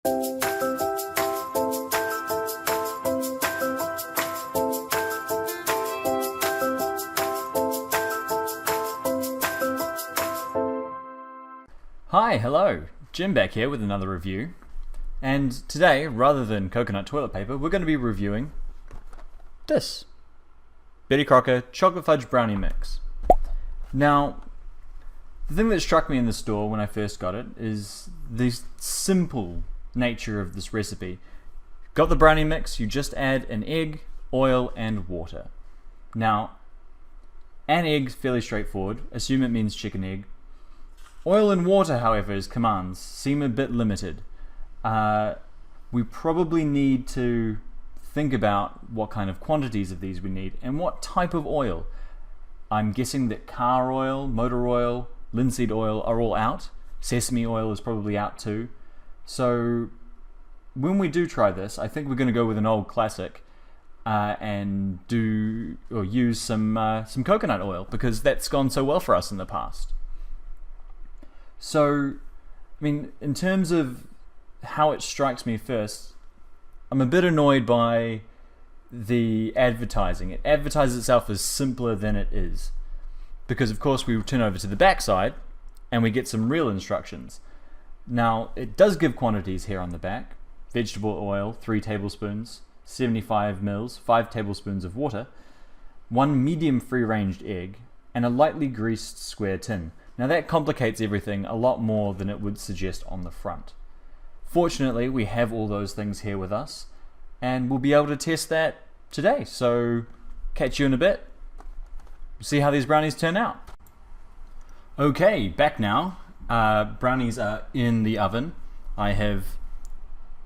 Hi, hello, Jim back here with another review, and today, rather than coconut toilet paper, we're going to be reviewing this Betty Crocker Chocolate Fudge Brownie Mix. Now, the thing that struck me in the store when I first got it is the simple nature of this recipe. Got the brownie mix, you just add an egg, oil, and water. Now, an egg is fairly straightforward, assume it means chicken egg. Oil and water, however, as commands seem a bit limited. We probably need to think about what kind of quantities of these we need and what type of oil. I'm guessing that car oil, motor oil, linseed oil are all out. Sesame oil is probably out too. So when we do try this, I think we're going to go with an old classic and use some coconut oil, because that's gone so well for us in the past. So, I mean, in terms of how it strikes me first, I'm a bit annoyed by the advertising. It advertises itself as simpler than it is. Because, of course, we turn over to the back side and we get some real instructions. Now, it does give quantities here on the back. Vegetable oil, 3 tablespoons, 75 mils, 5 tablespoons of water, 1 medium free-ranged egg, and a lightly greased square tin. Now that complicates everything a lot more than it would suggest on the front. Fortunately, we have all those things here with us, and we'll be able to test that today. So, catch you in a bit. See how these brownies turn out. Okay, back now. Brownies are in the oven. I have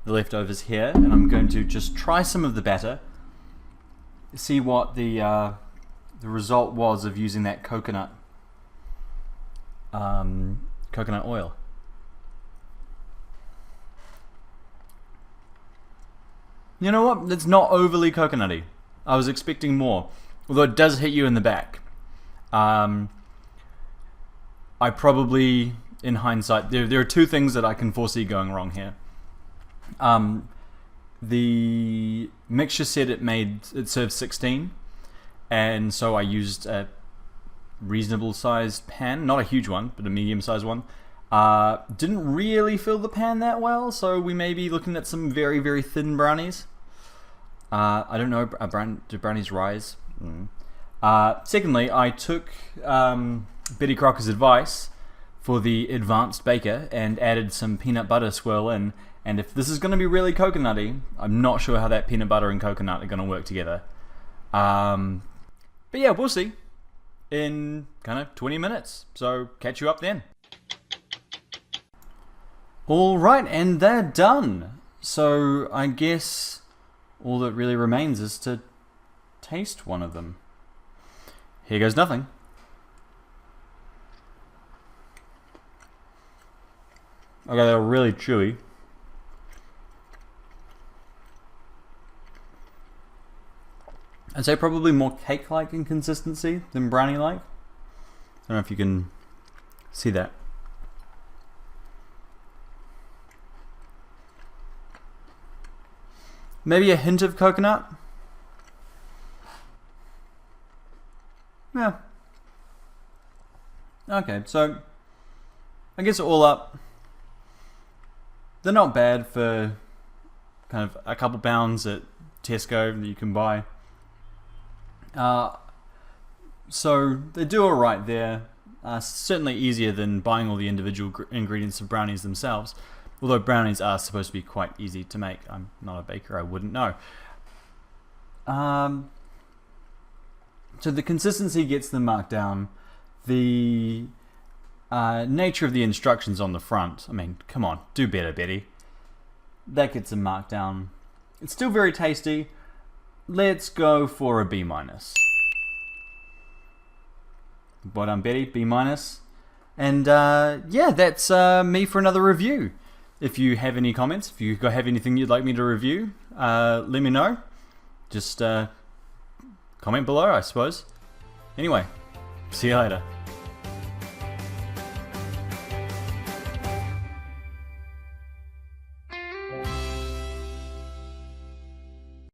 the leftovers here, and I'm going to just try some of the batter. See what the result was of using that coconut oil. You know what? It's not overly coconutty. I was expecting more, although it does hit you in the back. I probably, in hindsight, there are 2 things that I can foresee going wrong here. The mixture said it served 16, and so I used a reasonable sized pan, not a huge one, but a medium sized one. Didn't really fill the pan that well, so we may be looking at some very, very thin brownies. I don't know, do brownies rise? Secondly, I took Betty Crocker's advice for the advanced baker and added some peanut butter swirl in, and if this is going to be really coconutty, I'm not sure how that peanut butter and coconut are going to work together. But yeah, we'll see in kind of 20 minutes, so catch you up then. Alright, and they're done. So I guess all that really remains is to taste one of them. Here goes nothing. Okay, they're really chewy. I'd say probably more cake-like in consistency than brownie-like. I don't know if you can see that. Maybe a hint of coconut. Yeah. Okay, so I guess all up, they're not bad for kind of a couple pounds at Tesco that you can buy. So they do alright there. Certainly easier than buying all the individual ingredients of brownies themselves. Although brownies are supposed to be quite easy to make. I'm not a baker, I wouldn't know. So the consistency gets them marked down. The nature of the instructions on the front, I mean, come on, do better, Betty. That gets them marked down. It's still very tasty. Let's go for a B-. Well done, Betty, B-. And yeah, that's me for another review. If you have any comments, if you have anything you'd like me to review, let me know. Just comment below, I suppose. Anyway, see you later.